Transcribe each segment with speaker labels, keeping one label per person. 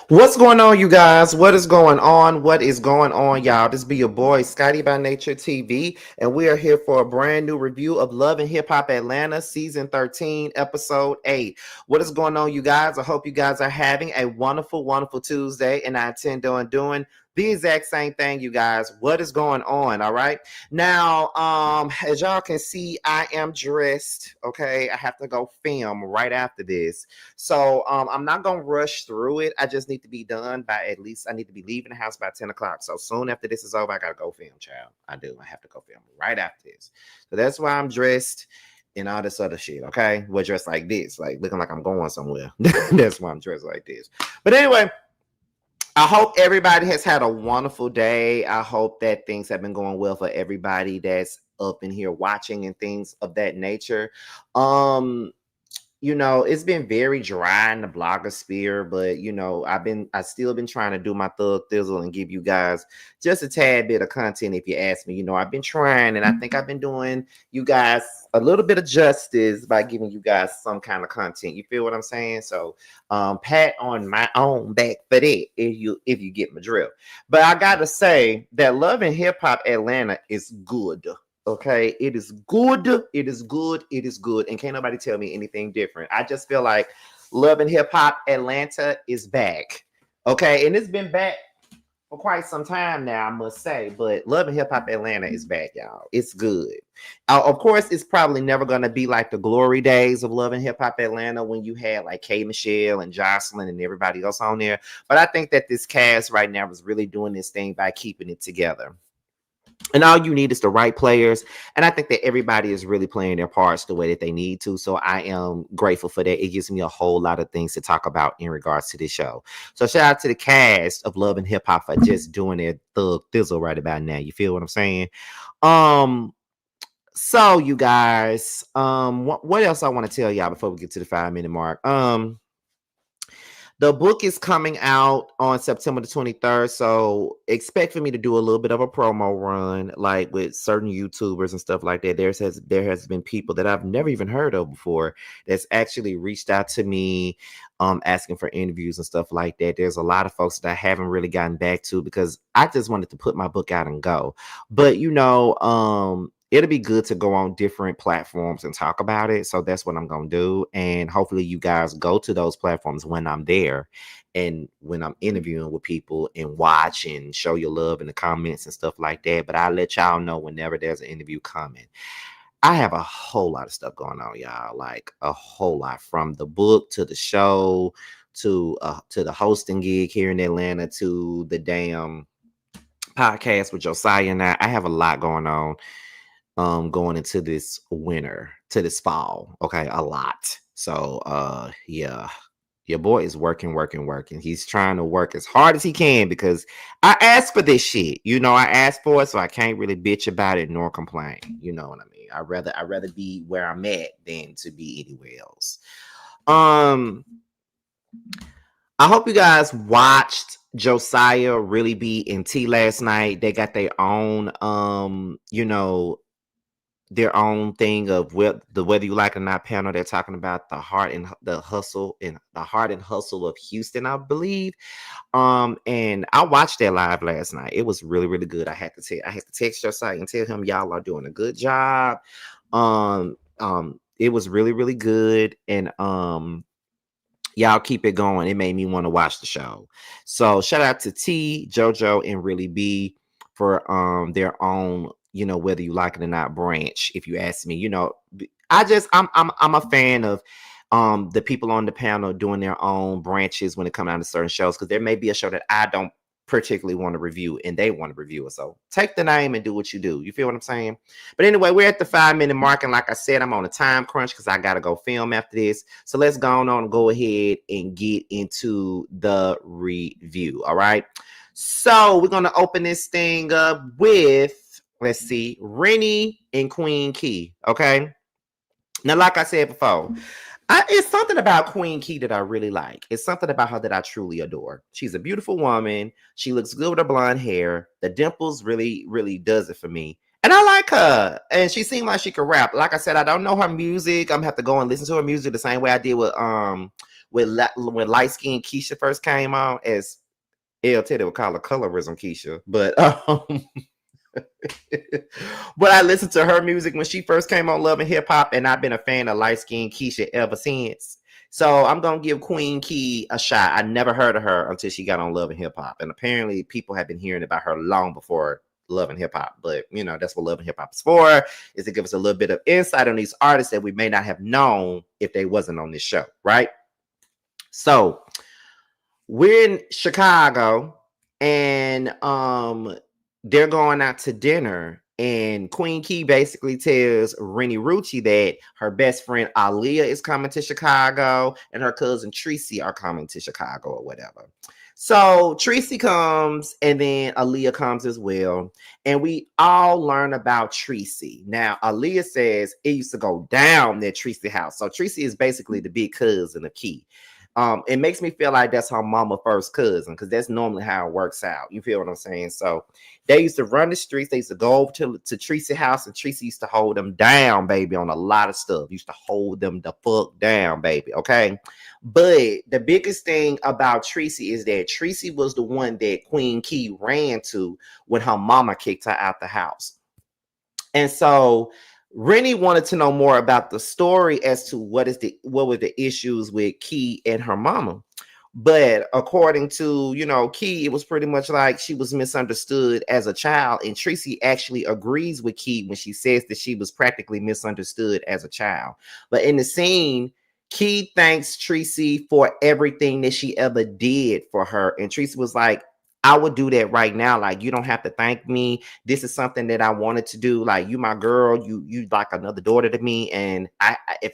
Speaker 1: What's going on, you guys? What is going on? What is going on, y'all? This be your boy, Scotty by Nature TV, and we are here for a brand new review of Love and Hip Hop Atlanta, Season 13, Episode 8. What is going on, you guys? I hope you guys are having a wonderful, wonderful Tuesday, and I intend on doing the exact same thing, you guys. What is going on? All right. Now, as y'all can see, I am dressed. Okay. I have to go film right after this. So I'm not gonna rush through it. I just need to be done by at least I need to be leaving the house by 10 o'clock. So soon after this is over, I gotta go film, child. I do. I have to go film right after this. So that's why I'm dressed and all this other shit. Okay. We're dressed like this, like looking like I'm going somewhere. That's why I'm dressed like this. But anyway, I hope everybody has had a wonderful day. I hope that things have been going well for everybody that's up in here watching and things of that nature. Um, it's been very dry in the blogger sphere, but I still been trying to do my thug thizzle and give you guys just a tad bit of content if you ask me. I've been trying, and I think I've been doing you guys a little bit of justice by giving you guys some kind of content. You feel what I'm saying? So pat on my own back for that if you get my drill. But I gotta say that Love and Hip Hop Atlanta is good. Okay, it is good. It is good. It is good. And can't nobody tell me anything different. I just feel like Love and Hip Hop Atlanta is back. Okay, and it's been back for quite some time now, I must say. But Love and Hip Hop Atlanta is back, y'all. It's good. Of course, it's probably never going to be like the glory days of Love and Hip Hop Atlanta when you had like K Michelle and Jocelyn and everybody else on there. But I think that this cast right now is really doing this thing by keeping it together. And all you need is the right players. And I think that everybody is really playing their parts the way that they need to. So I am grateful for that. It gives me a whole lot of things to talk about in regards to this show. So shout out to the cast of Love and Hip Hop for just doing their thug thizzle right about now. You feel what I'm saying? Um, so you guys, what else I want to tell y'all before we get to the 5-minute mark? The book is coming out on September the 23rd, so expect for me to do a little bit of a promo run, like with certain YouTubers and stuff like that. There has been people that I've never even heard of before that's actually reached out to me, asking for interviews and stuff like that. There's a lot of folks that I haven't really gotten back to because I just wanted to put my book out and go. But it'll be good to go on different platforms and talk about it. So that's what I'm going to do. And hopefully you guys go to those platforms when I'm there and when I'm interviewing with people and watch and show your love in the comments and stuff like that. But I'll let y'all know whenever there's an interview coming. I have a whole lot of stuff going on, y'all. Like a whole lot, from the book to the show to the hosting gig here in Atlanta to the damn podcast with Josiah and I have a lot going on going into this winter, to this fall. Okay, a lot. So yeah, your boy is working. He's trying to work as hard as he can because I asked for this shit. I asked for it, so I can't really bitch about it nor complain. You know what I mean? I'd rather be where I'm at than to be anywhere else. I hope you guys watched Josiah Really Be and T last night. They got their own their own thing of whether you like it or not panel. They're talking about the heart and the hustle and the heart and hustle of Houston, I believe. And I watched that live last night. It was really, really good. I had to text Josiah and tell him y'all are doing a good job. It was really, really good. And y'all keep it going. It made me want to watch the show. So shout out to T, JoJo, and Really B for their own, whether you like it or not branch. If you ask me, I'm a fan of the people on the panel doing their own branches when it comes down to certain shows, because there may be a show that I don't particularly want to review and they want to review it. So take the name and do what you do. You feel what I'm saying? But anyway, we're at the 5-minute mark, and like I said, I'm on a time crunch because I gotta go film after this. So let's go on and go ahead and get into the review. All right. So we're gonna open this thing up with, let's see, Rennie and Queen Key. Okay. Now, like I said before, it's something about Queen Key that I really like. It's something about her that I truly adore. She's a beautiful woman. She looks good with her blonde hair. The dimples really, really does it for me. And I like her. And she seemed like she could rap. Like I said, I don't know her music. I'm gonna have to go and listen to her music the same way I did with when light skinned Keisha first came on, as LT, they would call her colorism Keisha, but but I listened to her music when she first came on Love and Hip Hop, and I've been a fan of light skinned Keisha ever since. So I'm gonna give Queen Key a shot. I never heard of her until she got on Love and Hip Hop, and apparently people have been hearing about her long before Love and Hip Hop. But you know that's what Love and Hip Hop is for, is to give us a little bit of insight on these artists that we may not have known if they wasn't on this show, right? So we're in Chicago, and they're going out to dinner, and Queen Key basically tells Rennie Rucci that her best friend Aaliyah is coming to Chicago and her cousin Tracy are coming to Chicago or whatever. So Tracy comes, and then Aaliyah comes as well, and we all learn about Tracy. Now Aaliyah says it used to go down at Tracy house. So Tracy is basically the big cousin of Key. It makes me feel like that's her mama first cousin, because that's normally how it works out. You feel what I'm saying? So they used to run the streets. They used to go over to Tracy house, and Tracy used to hold them down, baby, on a lot of stuff. Used to hold them the fuck down, baby. Okay. But the biggest thing about Tracy is that Tracy was the one that Queen Key ran to when her mama kicked her out the house. And so Rennie wanted to know more about the story as to what were the issues with Key and her mama. But according to, Key, it was pretty much like she was misunderstood as a child. And Tracy actually agrees with Key when she says that she was practically misunderstood as a child. But in the scene, Key thanks Tracy for everything that she ever did for her. And Tracy was like, I would do that right now. Like, you don't have to thank me. This is something that I wanted to do. Like, you my girl. You like another daughter to me. And if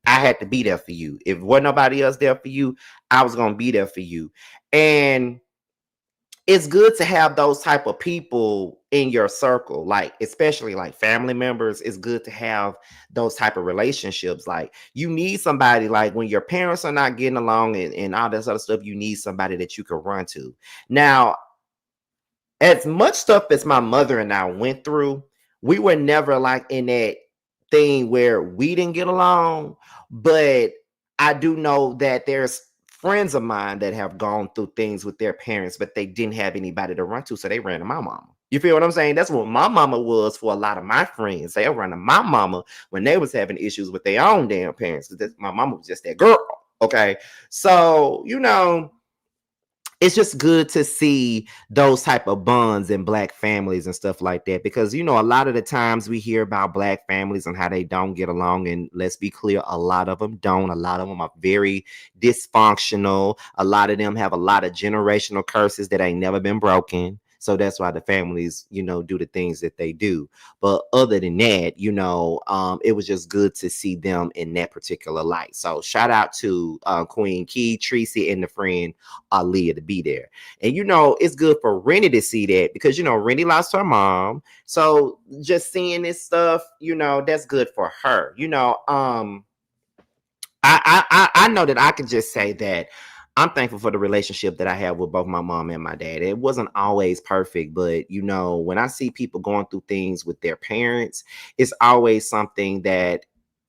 Speaker 1: I had to be there for you. If wasn't nobody else there for you, I was gonna be there for you. And it's good to have those type of people in your circle, like especially like family members. It's good to have those type of relationships. Like you need somebody, like when your parents are not getting along and all this other stuff, you need somebody that you can run to. Now, as much stuff as my mother and I went through, we were never like in that thing where we didn't get along. But I do know that there's friends of mine that have gone through things with their parents, but they didn't have anybody to run to, so they ran to my mama. You feel what I'm saying? That's what my mama was for a lot of my friends. They were running to my mama when they was having issues with their own damn parents. My mama was just that girl. Okay. So, it's just good to see those type of bonds in black families and stuff like that, because a lot of the times we hear about black families and how they don't get along, and let's be clear, a lot of them don't. A lot of them are very dysfunctional. A lot of them have a lot of generational curses that ain't never been broken. So that's why the families, do the things that they do. But other than that, it was just good to see them in that particular light. So shout out to Queen Key, Tracy, and the friend Aaliyah to be there. And it's good for Rennie to see that, because Rennie lost her mom. So just seeing this stuff, that's good for her. I know that I can just say that I'm thankful for the relationship that I have with both my mom and my dad. It wasn't always perfect, but when I see people going through things with their parents, it's always something that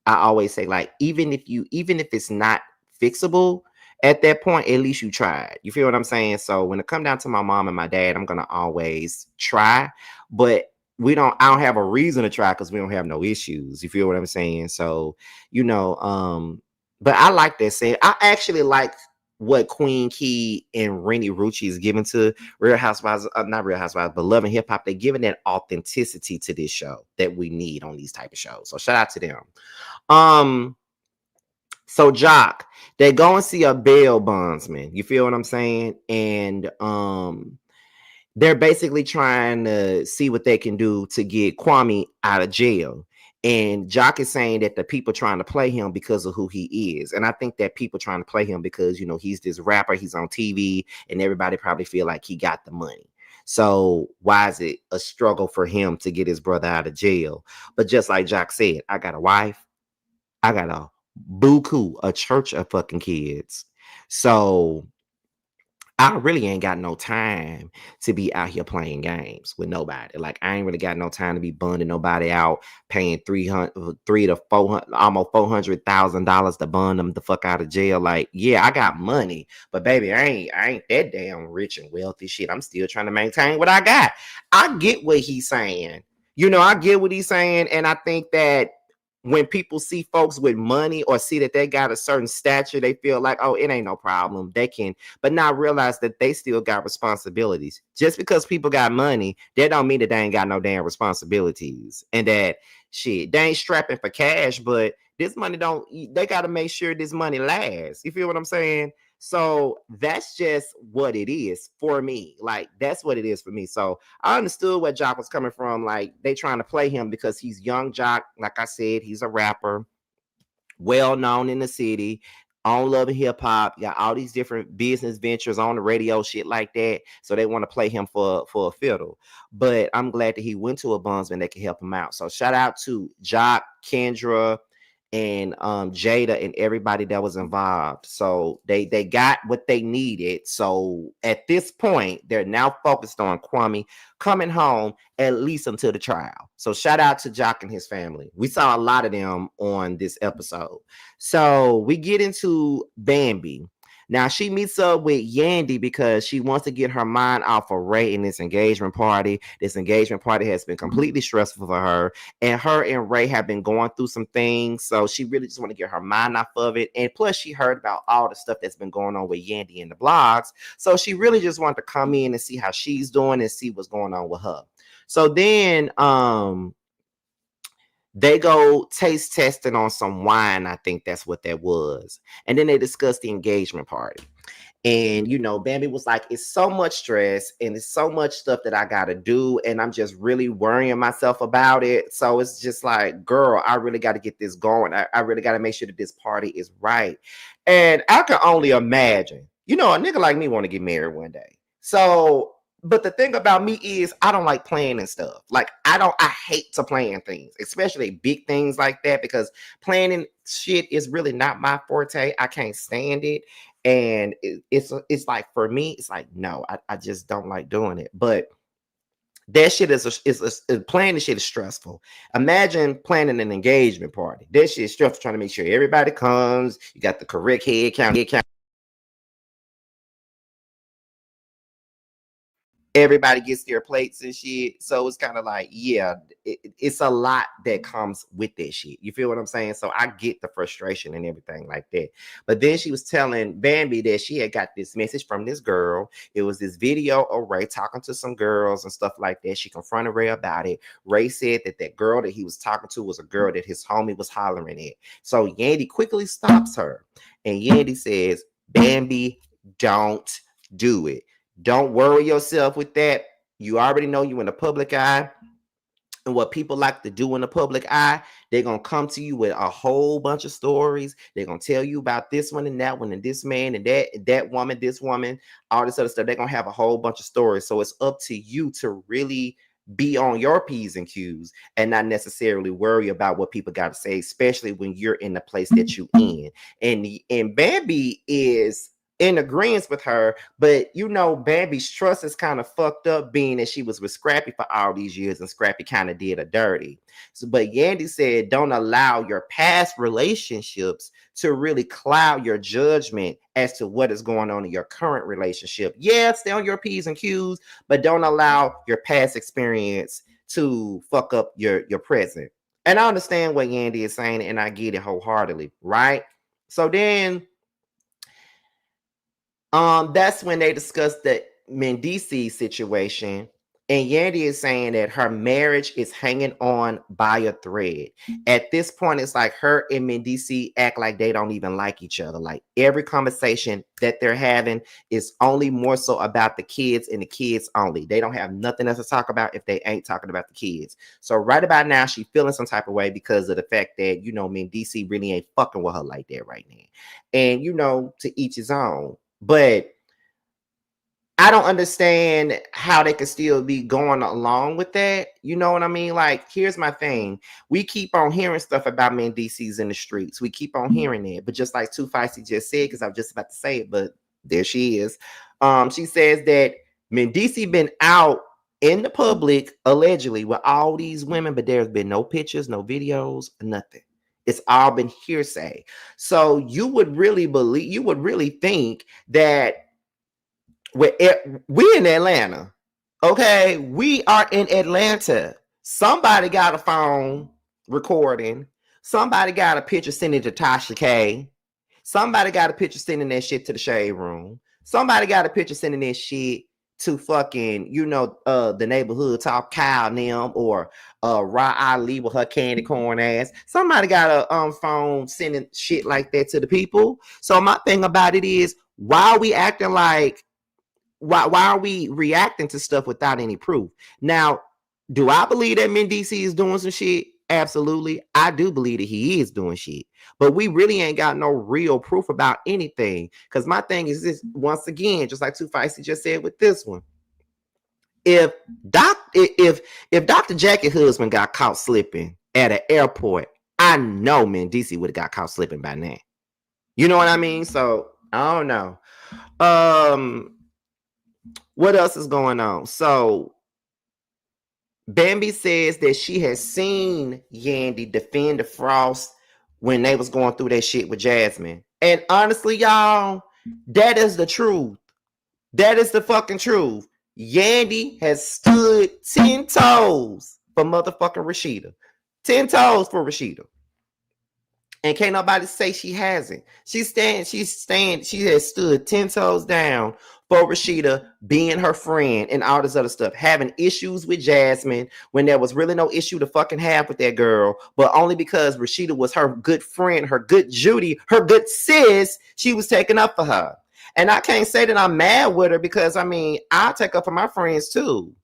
Speaker 1: I always say, like, even if it's not fixable at that point, at least you tried. You feel what I'm saying? So when it come down to my mom and my dad, I'm gonna always try, but I don't have a reason to try because we don't have no issues. You feel what I'm saying? So, but I like that saying. I actually like what Queen Key and Rennie Rucci is giving to Real Housewives, not Real Housewives, but Love and Hip Hop. They're giving that authenticity to this show that we need on these type of shows. So shout out to them. So Jock, they go and see a bail bondsman. You feel what I'm saying? And they're basically trying to see what they can do to get Kwame out of jail. And Jock is saying that the people trying to play him because of who he is. And I think that people trying to play him because, he's this rapper, he's on TV, and everybody probably feel like he got the money. So why is it a struggle for him to get his brother out of jail? But just like Jock said, I got a wife, I got a buku, a church of fucking kids. So I really ain't got no time to be out here playing games with nobody. Like I ain't really got no time to be bunding nobody out, paying 300 to 400, almost $400,000 to bund them the fuck out of jail. Like, yeah, I got money, but baby, I ain't that damn rich and wealthy shit. I'm still trying to maintain what I got. I get what he's saying. I get what he's saying, and I think that when people see folks with money or see that they got a certain stature, they feel like, oh, it ain't no problem. They can, but not realize that they still got responsibilities. Just because people got money, that don't mean that they ain't got no damn responsibilities. And that shit, they ain't strapping for cash, but this money don't, they got to make sure this money lasts. You feel what I'm saying? So that's just what it is for me. Like, that's what it is for me. So I understood where Jock was coming from. Like, they trying to play him because he's young Jock. Like I said, he's a rapper, well known in the city, on Love and Hip Hop, got all these different business ventures on the radio, shit like that. So they want to play him for a fiddle. But I'm glad that he went to a bondsman that can help him out. So shout out to Jock, Kendra, and Jada and everybody that was involved. So they got what they needed. So at this point, they're now focused on Kwame coming home at least until the trial. So shout out to Jock and his family. We saw a lot of them on this episode. So we get into Bambi. Now she meets up with Yandy because she wants to get her mind off of Ray in this engagement party. This engagement party has been completely stressful for her, and her and Ray have been going through some things. So she really just want to get her mind off of it. And plus, she heard about all the stuff that's been going on with Yandy in the blogs. So she really just wanted to come in and see how she's doing and see what's going on with her. So then they go taste testing on some wine. I think that's what that was. And then they discuss the engagement party. And Bambi was like, it's so much stress and it's so much stuff that I gotta do, and I'm just really worrying myself about it. So it's just like, girl, I really got to get this going. I really got to make sure that this party is right. And I can only imagine, a nigga like me want to get married one day. So, but the thing about me is I don't like planning stuff. Like I hate to plan things, especially big things like that, because planning shit is really not my forte. I can't stand it. And it's like, for me, it's like, no, I just don't like doing it. But that shit planning shit is stressful. Imagine planning an engagement party. That shit is stressful, trying to make sure everybody comes. You got the correct head count. Everybody gets their plates and shit. So it's kind of like, yeah, it's a lot that comes with that shit. You feel what I'm saying? So I get the frustration and everything like that. But then she was telling Bambi that she had got this message from this girl. It was this video of Ray talking to some girls and stuff like that. She confronted Ray about it. Ray said that girl that he was talking to was a girl that his homie was hollering at. So Yandy quickly stops her. And Yandy says, Bambi, don't do it. Don't worry yourself with that. You already know you in the public eye. And what people like to do in the public eye, they're going to come to you with a whole bunch of stories. They're going to tell you about this one and that one and this man and that woman, this woman, all this other stuff. They're going to have a whole bunch of stories. So it's up to you to really be on your P's and Q's and not necessarily worry about what people got to say, especially when you're in the place that you in. And Bambi is in agreement with her, but Bambi's trust is kind of fucked up, being that she was with Scrappy for all these years and Scrappy kind of did her dirty. So, but Yandy said, don't allow your past relationships to really cloud your judgment as to what is going on in your current relationship. Yeah, stay on your P's and Q's, but don't allow your past experience to fuck up your present. And I understand what Yandy is saying, and I get it wholeheartedly, right? So then that's when they discussed the Mendici situation, and Yandy is saying that her marriage is hanging on by a thread. At this point, it's like her and Mendici act like they don't even like each other. Like every conversation that they're having is only more so about the kids and the kids only. They don't have nothing else to talk about if they ain't talking about the kids. So right about now, she's feeling some type of way because of the fact that, Mendici really ain't fucking with her like that right now. And, to each his own. But I don't understand how they could still be going along with that. You know what I mean? Like, here's my thing. We keep on hearing stuff about Mendicis in the streets. We keep on hearing it. But just like Two Feisty just said, because I was just about to say it, but There she is. She says that Mendici been out in the public allegedly with all these women, but there's been no pictures, no videos, nothing. It's all been hearsay. So you would really believe, you would really think that we in Atlanta. Okay, we are in Atlanta. Somebody got a phone recording. Somebody got a picture sending to Tasha K. Somebody got a picture sending that shit to the shade room. Somebody got a picture sending that shit to fucking, the neighborhood talk Kyle and them, or Ra Ali with her candy corn ass. Somebody got a phone sending shit like that to the people. So my thing about it is, why are we acting like, why are we reacting to stuff without any proof? Now, do I believe that Mendici is doing some shit? Absolutely. I do believe that he is doing shit. But we really ain't got no real proof about anything. Because my thing is this, once again, just like Too Feisty just said with this one. If Dr. Jackie husband got caught slipping at an airport, I know Mendici would have got caught slipping by now. You know what I mean? So I don't know. What else is going on? So Bambi says that she has seen Yandy defend the Frost when they was going through that shit with Jasmine. And honestly, y'all, that is the truth. That is the fucking truth. Yandy has stood 10 toes for motherfucking Rashida. 10 toes for Rashida. And can't nobody say she hasn't. She has stood 10 toes down for Rashida being her friend and all this other stuff, having issues with Jasmine when there was really no issue to fucking have with that girl, but only because Rashida was her good friend, her good Judy, her good sis, she was taking up for her. And I can't say that I'm mad with her, because I mean, I'll take up for my friends too.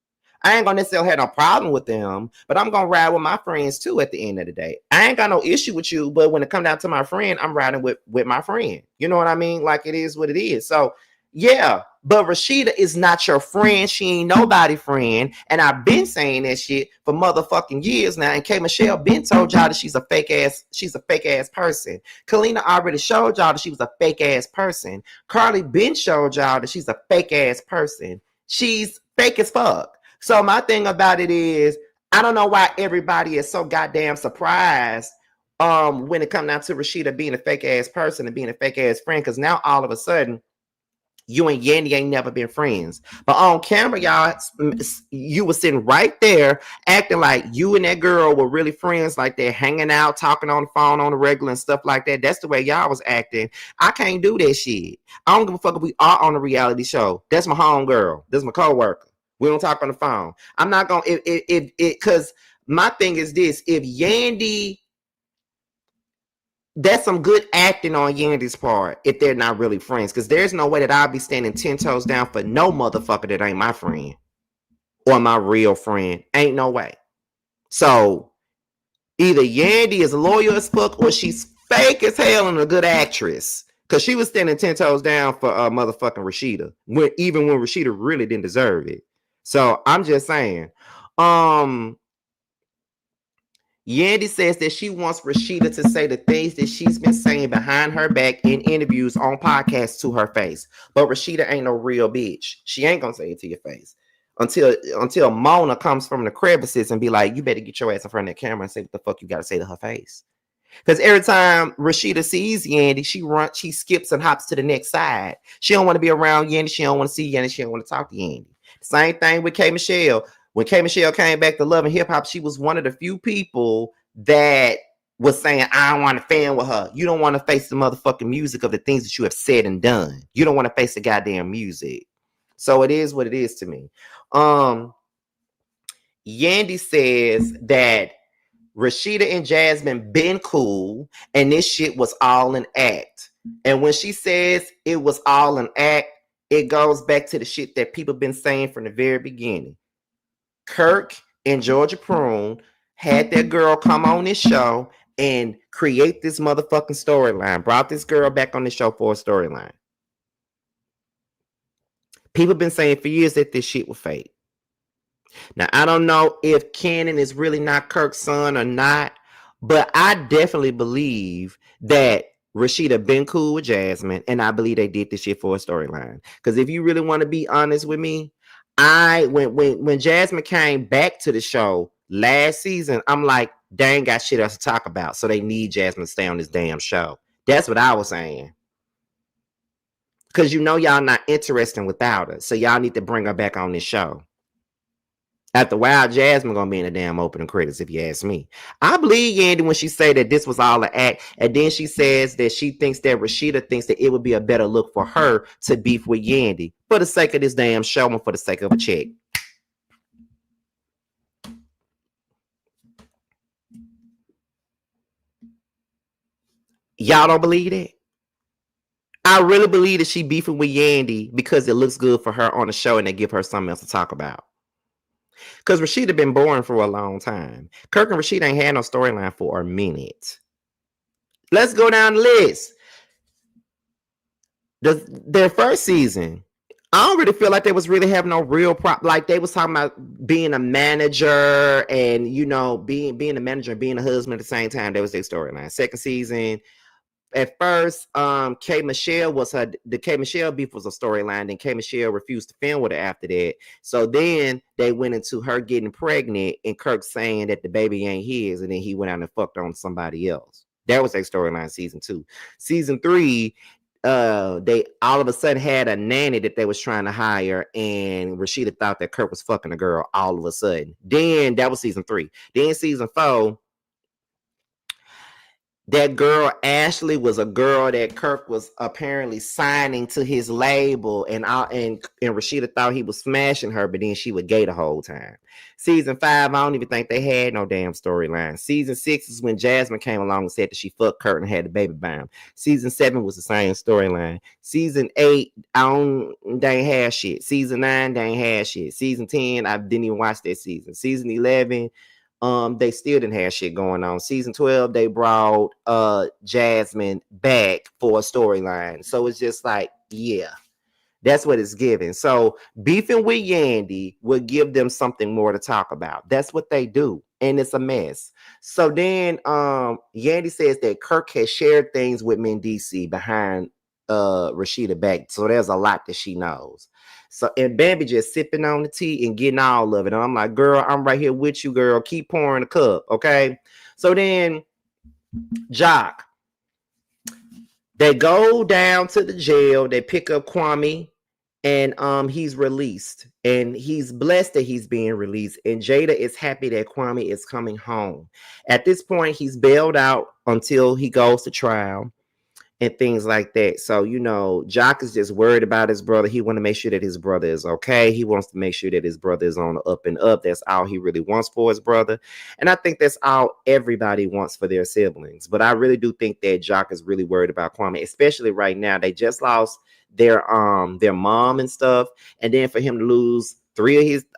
Speaker 1: I ain't gonna necessarily have no problem with them, but I'm gonna ride with my friends too at the end of the day. I ain't got no issue with you, but when it comes down to my friend, I'm riding with my friend. You know what I mean? Like, it is what it is. So yeah, but Rashida is not your friend. She ain't nobody friend. And I've been saying that shit for motherfucking years now. And K Michelle been told y'all that she's a fake ass person. Kalina already showed y'all that she was a fake ass person. Carly been showed y'all that she's a fake ass person. She's fake as fuck. So my thing about it is, I don't know why everybody is so goddamn surprised when it comes down to Rashida being a fake ass person and being a fake ass friend, because now all of a sudden you and Yandy ain't never been friends. But on camera, y'all, you were sitting right there acting like you and that girl were really friends, like they're hanging out, talking on the phone on the regular and stuff like that. That's the way y'all was acting. I can't do that shit. I don't give a fuck if we are on a reality show. That's my home girl. That's my coworker. We don't talk on the phone. I'm not going to, because my thing is this, if Yandy, that's some good acting on Yandy's part if they're not really friends, because there's no way that I'll be standing 10 toes down for no motherfucker that ain't my friend or my real friend. Ain't no way. So either Yandy is loyal as fuck or she's fake as hell and a good actress, because she was standing 10 toes down for motherfucking Rashida, even when Rashida really didn't deserve it. So I'm just saying. Yandy says that she wants Rashida to say the things that she's been saying behind her back in interviews on podcasts to her face. But Rashida ain't no real bitch. She ain't gonna say it to your face until Mona comes from the crevices and be like, you better get your ass in front of that camera and say what the fuck you gotta say to her face. Because every time Rashida sees Yandy, she skips and hops to the next side. She don't want to be around Yandy. She don't want to see Yandy. She don't want to talk to Yandy. Same thing with K Michelle. When K Michelle came back to Love and Hip Hop, she was one of the few people that was saying, I don't want to fan with her. You don't want to face the motherfucking music of the things that you have said and done. You don't want to face the goddamn music. So it is what it is to me. Yandy says that Rashida and Jasmine been cool, and this shit was all an act. And when she says it was all an act, it goes back to the shit that people been saying from the very beginning. Kirk and Georgia Prune had that girl come on this show and create this motherfucking storyline. Brought this girl back on the show for a storyline. People been saying for years that this shit was fake. Now, I don't know if Cannon is really not Kirk's son or not, but I definitely believe that Rashida been cool with Jasmine, and I believe they did this shit for a storyline. Because if you really want to be honest with me, when Jasmine came back to the show last season, I'm like, they ain't got shit else to talk about, so they need Jasmine to stay on this damn show. That's what I was saying. Because you know y'all not interested without her, so y'all need to bring her back on this show. After a while, Jasmine gonna be in the damn opening credits, if you ask me. I believe Yandy when she say that this was all an act, and then she says that she thinks that Rashida thinks that it would be a better look for her to beef with Yandy for the sake of this damn show and for the sake of a check. Y'all don't believe that? I really believe that she beefing with Yandy because it looks good for her on the show and they give her something else to talk about. Because Rashida been boring for a long time. Kirk and Rashida ain't had no storyline for a minute. Let's go down the list. Their first season, I don't really feel like they was really having no real like they was talking about being a manager and being a manager and being a husband at the same time. That was their storyline. Second season, at first, K Michelle was the K Michelle beef was a storyline. Then K Michelle refused to film with her after that. So then they went into her getting pregnant and Kirk saying that the baby ain't his, and then he went out and fucked on somebody else. That was their storyline. Season 2, season 3. They all of a sudden had a nanny that they was trying to hire, and Rashida thought that Kirk was fucking a girl all of a sudden. Then that was season 3. Then season 4, that girl Ashley was a girl that Kirk was apparently signing to his label, and Rashida thought he was smashing her, but then she was gay the whole time. Season 5, I don't even think they had no damn storyline. Season 6 is when Jasmine came along and said that she fucked Kurt and had the baby by him. Season 7 was the same storyline. Season 8, they ain't had shit. Season 9, they ain't had shit. Season 10, I didn't even watch that season. Season 11, they still didn't have shit going on. Season 12, they brought Jasmine back for a storyline. So it's just like, yeah, that's what it's giving. So beefing with Yandy will give them something more to talk about. That's what they do. And it's a mess. So then Yandy says that Kirk has shared things with Mendici behind Rashida back. So there's a lot that she knows. So and Bambi just sipping on the tea and getting all of it. And I'm like, girl, I'm right here with you, girl. Keep pouring the cup, okay? So then Jock, they go down to the jail, they pick up Kwame, and he's released. And he's blessed that he's being released. And Jada is happy that Kwame is coming home. At this point, he's bailed out until he goes to trial and things like that. So, Jock is just worried about his brother. He want to make sure that his brother is okay. He wants to make sure that his brother is on the up and up. That's all he really wants for his brother. And I think that's all everybody wants for their siblings. But I really do think that Jock is really worried about Kwame, especially right now. They just lost their mom and stuff. And then for him to lose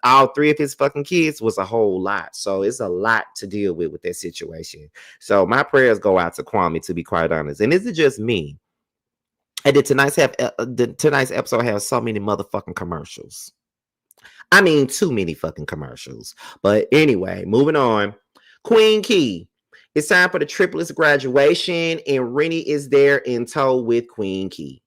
Speaker 1: all three of his fucking kids was a whole lot. So it's a lot to deal with that situation. So my prayers go out to Kwame, to be quite honest. And this is just me. And tonight's episode has so many motherfucking commercials. I mean, too many fucking commercials. But anyway, moving on. Queen Key. It's time for the triplets graduation, and Rennie is there in tow with Queen Key.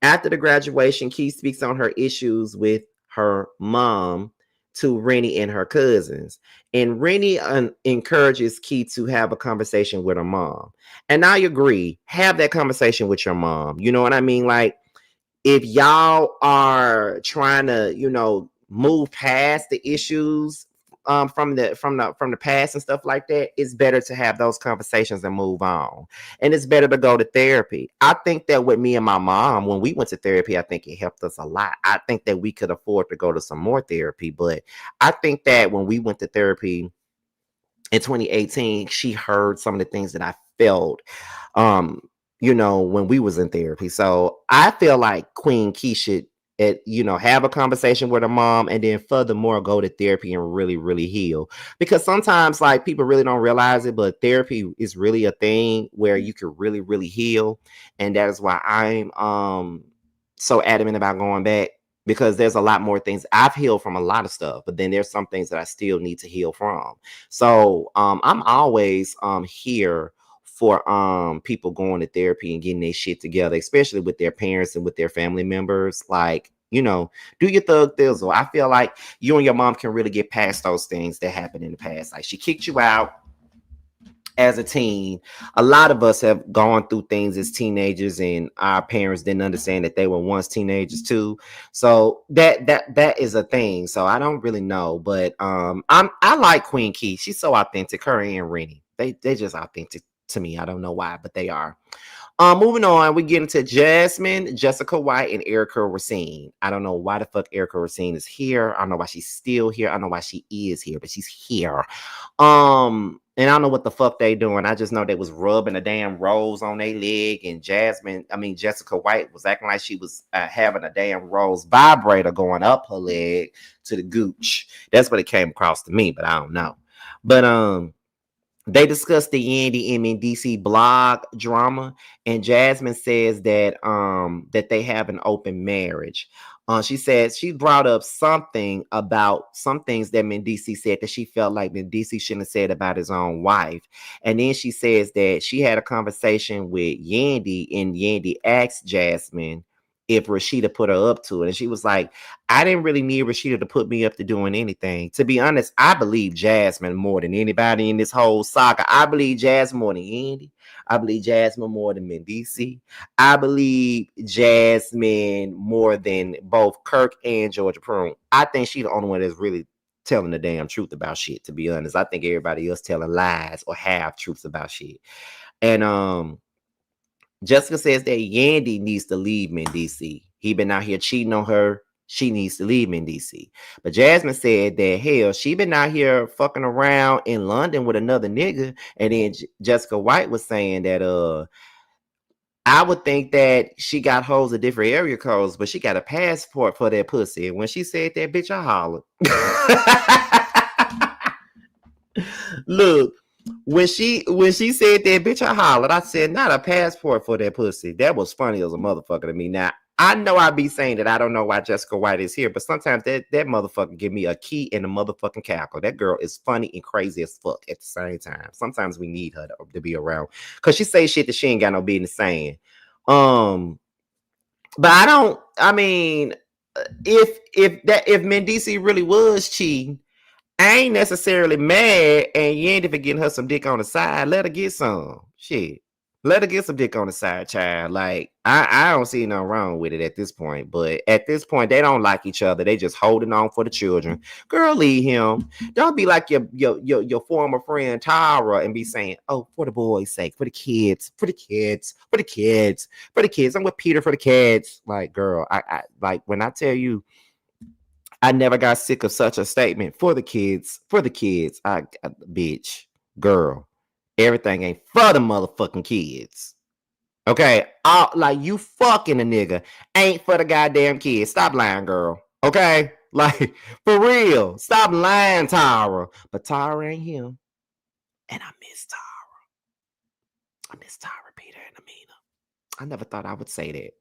Speaker 1: After the graduation, Key speaks on her issues with her mom to Rennie and her cousins. And Rennie encourages Key to have a conversation with her mom. And I agree. Have that conversation with your mom. You know what I mean? Like, if y'all are trying to, move past the issues from the past and stuff like that, it's better to have those conversations and move on. And it's better to go to therapy. I think that with me and my mom, when we went to therapy, I think it helped us a lot. I think that we could afford to go to some more therapy, but I think that when we went to therapy in 2018, she heard some of the things that I felt when we was in therapy. So I feel like Queen Key should have a conversation with her mom, and then furthermore go to therapy and really, really heal. Because sometimes, like, people really don't realize it, but therapy is really a thing where you can really, really heal. And that is why I'm so adamant about going back, because there's a lot more things. I've healed from a lot of stuff, but then there's some things that I still need to heal from. So I'm always here for people going to therapy and getting their shit together, especially with their parents and with their family members. Like, you know, do your thug thizzle. I feel like you and your mom can really get past those things that happened in the past. Like, she kicked you out as a teen. A lot of us have gone through things as teenagers, and our parents didn't understand that they were once teenagers too. So that is a thing. So I don't really know, but I like Queen Key. She's so authentic. Her and Rennie, they just authentic to me. I don't know why, but they are. Moving on, we get into Jasmine, Jessica White, and Erica Racine. I don't know why the fuck Erica Racine is here. I don't know why she's still here. I don't know why she is here, but she's here. And I don't know what the fuck they doing. I just know they was rubbing a damn rose on their leg, and Jessica White was acting like she was having a damn rose vibrator going up her leg to the gooch. That's what it came across to me, but I don't know. But they discussed the Yandy MNDC blog drama, and Jasmine says that that they have an open marriage. She said she brought up something about some things that Mendici said that she felt like Mendici shouldn't have said about his own wife. And then she says that she had a conversation with Yandy, and Yandy asked Jasmine if Rashida put her up to it. And she was like, I didn't really need Rashida to put me up to doing anything. To be honest, I believe Jasmine more than anybody in this whole saga. I believe Jasmine more than Yandy. I believe Jasmine more than Mendici. I believe Jasmine more than both Kirk and Georgia Prune. I think she's the only one that's really telling the damn truth about shit, to be honest. I think everybody else telling lies or half truths about shit. And Jessica says that Yandy needs to leave Mendici. He been out here cheating on her. She needs to leave Mendici. But Jasmine said that, hell, she been out here fucking around in London with another nigga. And then Jessica White was saying that I would think that she got hoes of different area codes, but she got a passport for that pussy. And when she said that, bitch, I hollered. Look, when she said that, bitch, I hollered. I said, not a passport for that pussy. That was funny as a motherfucker to me. Now, I know I be saying that I don't know why Jessica White is here, but sometimes that motherfucker give me a key and a motherfucking cackle. That girl is funny and crazy as fuck at the same time. Sometimes we need her to be around because she say shit that she ain't got no business saying. But I mean, if Mendici really was cheating, I ain't necessarily mad, and you ain't even getting her some dick on the side. Let her get some shit. Let her get some dick on the side, child. Like, I don't see nothing wrong with it at this point. But at this point, they don't like each other. They just holding on for the children. Girl, leave him. Don't be like your former friend Tyra and be saying, oh, for the boys' sake, for the kids, for the kids, for the kids, for the kids. I'm with Peter for the kids. Like, girl, I like when I tell you, I never got sick of such a statement. For the kids, for the kids. Bitch, girl, everything ain't for the motherfucking kids. Okay, like you fucking a nigga ain't for the goddamn kids. Stop lying, girl. Okay, like for real. Stop lying, Tyra. But Tyra ain't him, and I miss Tyra. I miss Tyra, Peter, and Amina. I never thought I would say that,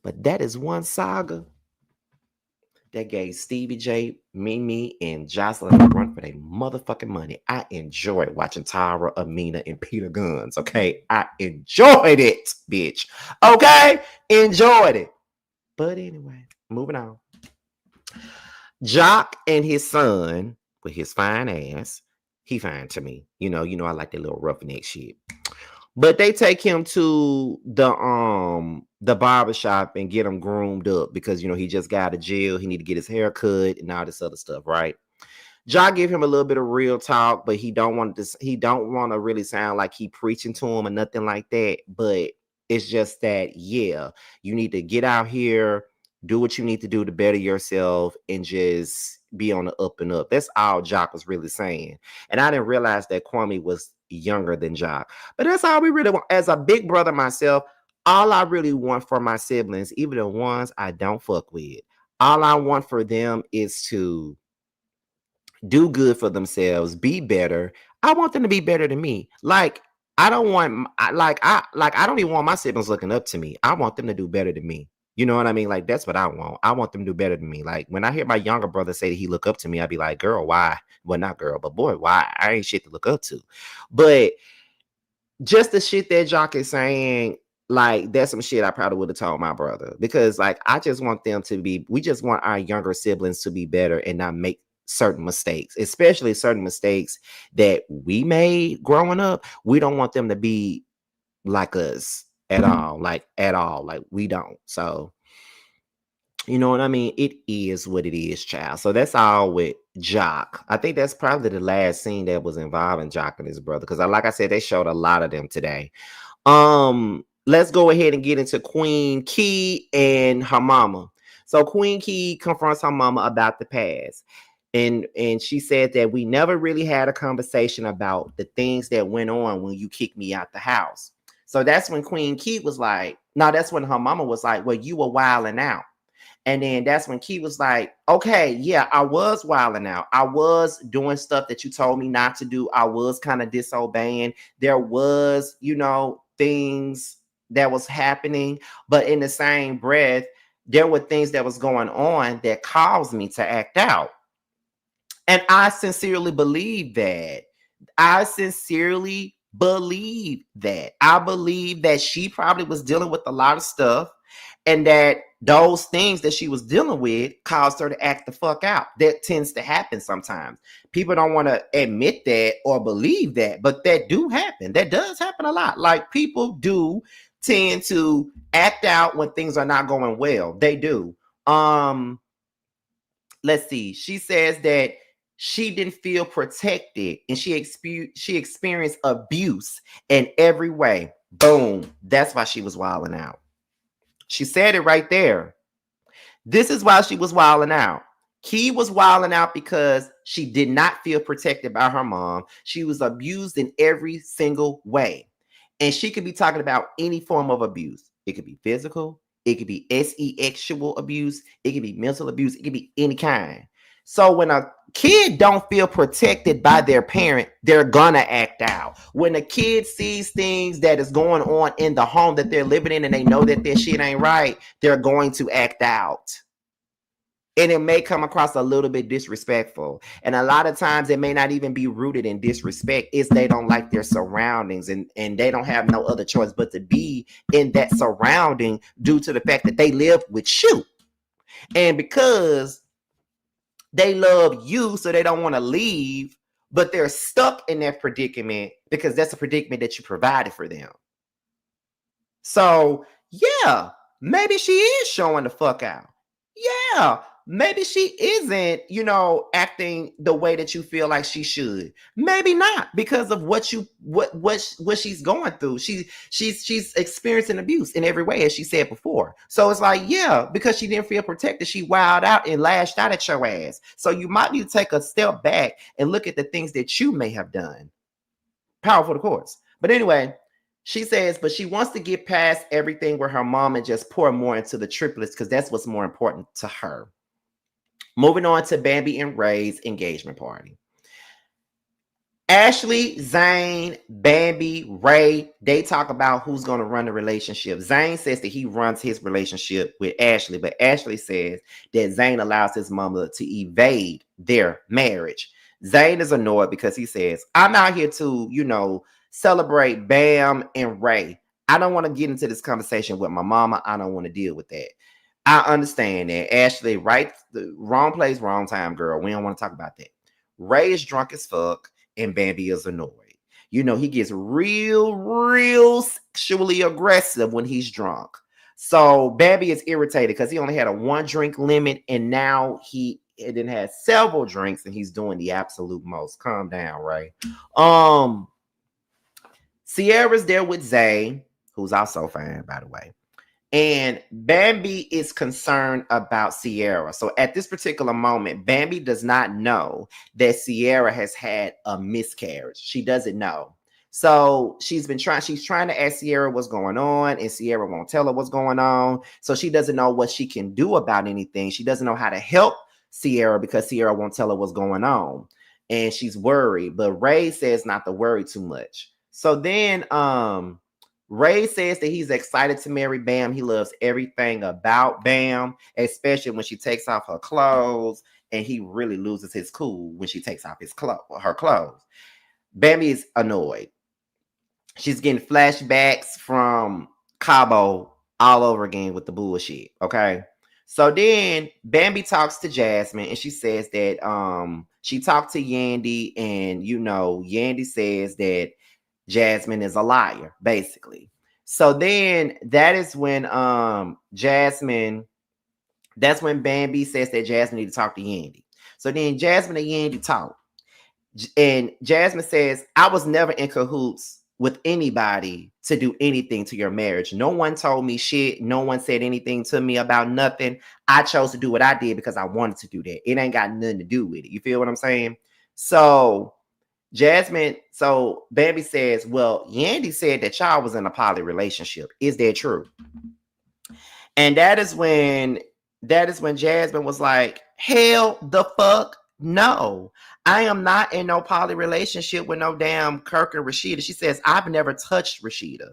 Speaker 1: but that is one saga that gave Stevie J, Mimi, and Jocelyn a run for their motherfucking money. I enjoyed watching Tyra, Amina, and Peter Guns. Okay, I enjoyed it, bitch. Okay, enjoyed it. But anyway, moving on. Jock and his son with his fine ass. He fine to me. You know, I like that little roughneck shit. But they take him to the barbershop and get him groomed up because he just got out of jail. He need to get his hair cut and all this other stuff, right? Ja give him a little bit of real talk, but he don't want to really sound like he preaching to him or nothing like that. But it's just that, yeah, you need to get out here, do what you need to do to better yourself, and just be on the up and up. That's all Jock was really saying. And I didn't realize that Kwame was younger than Jock. But that's all we really want. As a big brother myself, all I really want for my siblings, even the ones I don't fuck with, all I want for them is to do good for themselves, be better. I want them to be better than me. Like, I don't want, I don't even want my siblings looking up to me. I want them to do better than me. You know what I mean? Like, that's what I want. I want them to do better than me. Like, when I hear my younger brother say that he look up to me, I'd be like, girl, why? Well, not girl, but boy, why? I ain't shit to look up to. But just the shit that Jock is saying, like that's some shit I probably would have told my brother, because like I just want them to be, we just want our younger siblings to be better and not make certain mistakes, especially certain mistakes that we made growing up. We don't want them to be like us at all, like at all, like we don't. So you know what I mean? It is what it is, child. So that's all with Jock. I think that's probably the last scene that was involving Jock and his brother, because like I said, they showed a lot of them today. Let's go ahead and get into Queen Key and her mama. So Queen Key confronts her mama about the past. And she said that we never really had a conversation about the things that went on when you kicked me out the house. So that's when Queen Key was like, no, that's when her mama was like, well, you were wilding out. And then that's when Key was like, okay, yeah, I was wilding out. I was doing stuff that you told me not to do. I was kind of disobeying. There was, you know, things that was happening. But in the same breath, there were things that was going on that caused me to act out. And I sincerely believe that. I sincerely believe that. I believe that she probably was dealing with a lot of stuff, and that those things that she was dealing with caused her to act the fuck out. That tends to happen sometimes. People don't want to admit that or believe that, but that do happen. That does happen a lot. Like people do tend to act out when things are not going well. They do. Let's see. She says that she didn't feel protected and she experienced abuse in every way. Boom. That's why she was wilding out. She said it right there. This is why she was wilding out. Key was wilding out because she did not feel protected by her mom. She was abused in every single way. And she could be talking about any form of abuse. It could be physical, it could be sexual abuse, it could be mental abuse, it could be any kind. So when a kid don't feel protected by their parent, they're gonna act out. When a kid sees things that is going on in the home that they're living in and they know that their shit ain't right, they're going to act out. And it may come across a little bit disrespectful. And a lot of times it may not even be rooted in disrespect. It's they don't like their surroundings, and they don't have no other choice but to be in that surrounding due to the fact that they live with you. And because they love you, so they don't want to leave, but they're stuck in that predicament because that's a predicament that you provided for them. So, yeah, maybe she is showing the fuck out. Yeah, maybe she isn't, you know, acting the way that you feel like she should. Maybe not, because of what she's going through. She's experiencing abuse in every way, as she said before. So it's like, yeah, because she didn't feel protected, she wilded out and lashed out at your ass. So you might need to take a step back and look at the things that you may have done. Powerful, of course. But anyway, she says, but she wants to get past everything with her mom and just pour more into the triplets because that's what's more important to her. Moving on to Bambi and Ray's engagement party. Ashley, Zane, Bambi, Ray, they talk about who's going to run the relationship. Zane says that he runs his relationship with Ashley, but Ashley says that Zane allows his mother to evade their marriage. Zane is annoyed because he says, I'm out here to, you know, celebrate Bam and Ray. I don't want to get into this conversation with my mama. I don't want to deal with that. I understand that. Ashley, right? The wrong place, wrong time, girl. We don't want to talk about that. Ray is drunk as fuck and Bambi is annoyed. You know, he gets real sexually aggressive when he's drunk. So Bambi is irritated because he only had a 1 drink limit and now he then has several drinks and he's doing the absolute most. Calm down, Ray. Sierra's there with Zay, who's also fine, by the way. And Bambi is concerned about Sierra. So at this particular moment, Bambi does not know that Sierra has had a miscarriage. She doesn't know. So she's trying to ask Sierra what's going on, and Sierra won't tell her what's going on. So she doesn't know what she can do about anything. She doesn't know how to help Sierra because Sierra won't tell her what's going on. And she's worried. But Ray says not to worry too much. So then Ray says that he's excited to marry Bam. He loves everything about Bam, especially when she takes off her clothes, and he really loses his cool when she takes off her clothes. Bambi is annoyed. She's getting flashbacks from Cabo all over again with the bullshit. Okay. So then Bambi talks to Jasmine and she says that she talked to Yandy, and Yandy says that Jasmine is a liar, basically. So then that is when that's when Bambi says that Jasmine need to talk to Yandy. So then Jasmine and Yandy talk. And Jasmine says, I was never in cahoots with anybody to do anything to your marriage. No one told me shit. No one said anything to me about nothing. I chose to do what I did because I wanted to do that. It ain't got nothing to do with it. You feel what I'm saying? So Bambi says, well, Yandy said that y'all was in a poly relationship. Is that true? And that is when Jasmine was like, hell the fuck no. I am not in no poly relationship with no damn Kirk and Rashida. She says, I've never touched Rashida.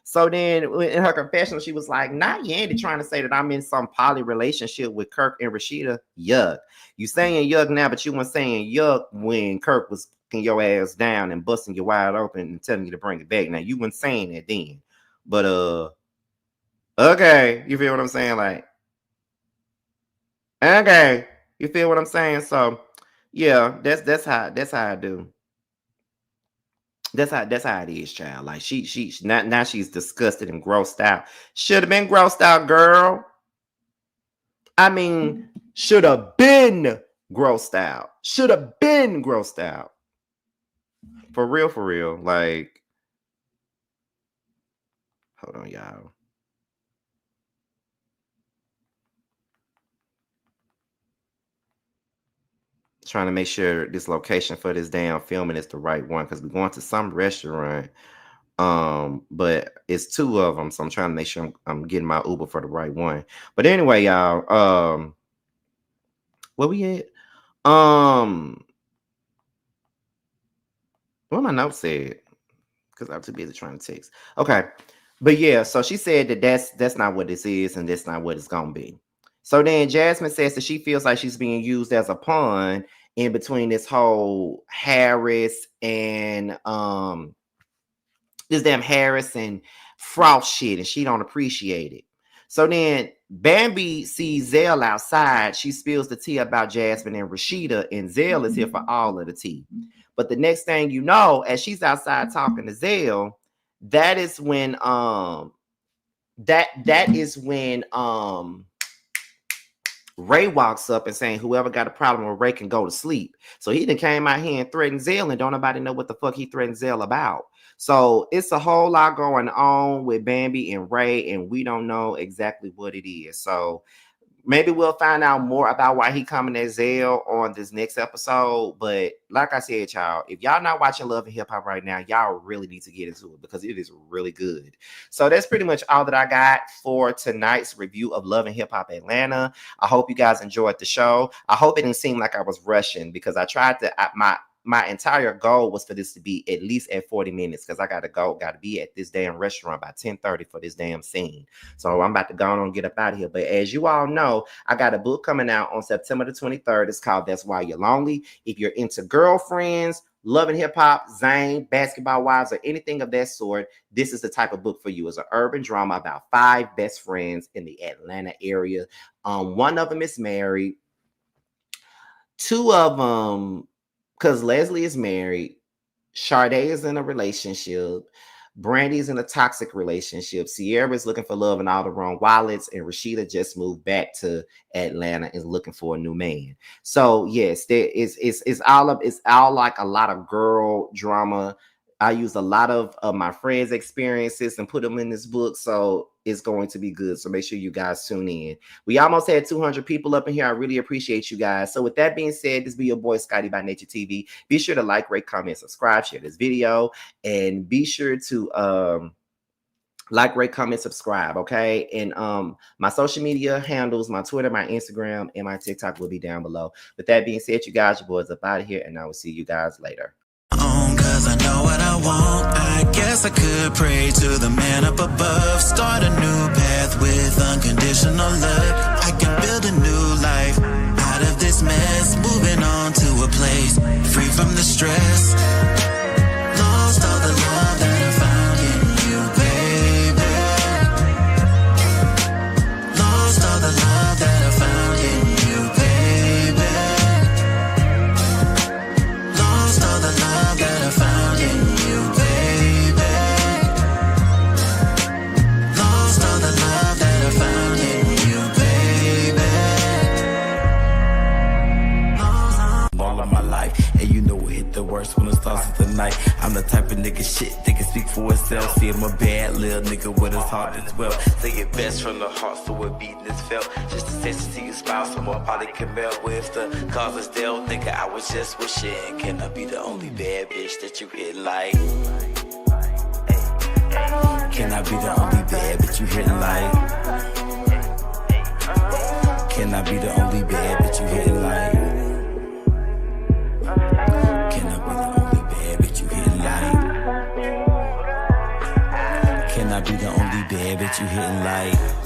Speaker 1: So then in her confessional, she was like, not Yandy trying to say that I'm in some poly relationship with Kirk and Rashida. Yuck. You saying yuck now, but you weren't saying yuck when Kirk was fucking your ass down and busting you wide open and telling you to bring it back. Now, you weren't saying that then. But, okay. You feel what I'm saying? Like, okay. You feel what I'm saying? So, yeah, that's how I do. That's how it is, child. Like she's now she's disgusted and grossed out. Should have been grossed out, girl. I mean, should have been grossed out. Should have been grossed out. For real. Like, hold on, y'all. Trying to make sure this location for this damn filming is the right one, because we're going to some restaurant. But it's two of them, so I'm trying to make sure I'm getting my Uber for the right one. But anyway, y'all, where we at? What my notes said, because I'm too busy trying to text. Okay, but yeah, so she said that that's not what this is, and that's not what it's gonna be. So then Jasmine says that she feels like she's being used as a pawn in between this whole Harris and this damn Harris and Frost shit, and she don't appreciate it. So then Bambi sees Zell outside. She spills the tea about Jasmine and Rashida, and Zell is here for all of the tea. But the next thing you know, as she's outside talking to Zell, that is when Ray walks up and saying whoever got a problem with Ray can go to sleep. So he done came out here and threatened Zell, and don't nobody know what the fuck he threatened Zell about. So it's a whole lot going on with Bambi and Ray, and we don't know exactly what it is. So maybe we'll find out more about why he coming at Zell on this next episode. But like I said, y'all, if y'all not watching Love and Hip Hop right now, y'all really need to get into it because it is really good. So that's pretty much all that I got for tonight's review of Love and Hip Hop Atlanta. I hope you guys enjoyed the show. I hope it didn't seem like I was rushing, because I tried to, my entire goal was for this to be at least at 40 minutes, because I got to be at this damn restaurant by 10:30 for this damn scene. So I'm about to go on and get up out of here. But as you all know, I got a book coming out on September the 23rd. It's called That's Why You're Lonely. If you're into girlfriends, Love and Hip Hop, Zane, Basketball Wives, or anything of that sort, this is the type of book for you. It's an urban drama about 5 best friends in the Atlanta area. One of them is married. 2 of them, because Leslie is married, Sade is in a relationship, Brandy's in a toxic relationship, Sierra is looking for love in all the wrong wallets, and Rashida just moved back to Atlanta and is looking for a new man. So yes, it's all like a lot of girl drama. I used a lot of my friends' experiences and put them in this book, so it's going to be good. So make sure you guys tune in. We almost had 200 people up in here. I really appreciate you guys. So with that being said, this be your boy Scotty by Nature TV. Be sure to like, rate, comment, subscribe, share this video, and be sure to like, rate, comment, subscribe, okay? And my social media handles, my Twitter, my Instagram, and my TikTok will be down below. With that being said, you guys, your boys up out of here, and I will see you guys later.
Speaker 2: Cause I know what I want. I guess I could pray to the man up above. Start a new path with unconditional love. I can build a new life out of this mess. Moving on to a place free from the stress. Lost all the love that I found
Speaker 3: nigga shit, they can speak for itself. See, I'm a bad little nigga with his heart as well. Say it best from the heart, so it beating is felt. Just a sense to see you smile, so more probably can melt with the cause is dealt. Nigga, I was just wishing, can I be the only bad bitch that you hit like? Can I be the only bad bitch you hitting like? Can I be the only bad bitch you hitting like? Can I be the only bad bitch you hitting like? Can I be the only bad bitch you hitting like?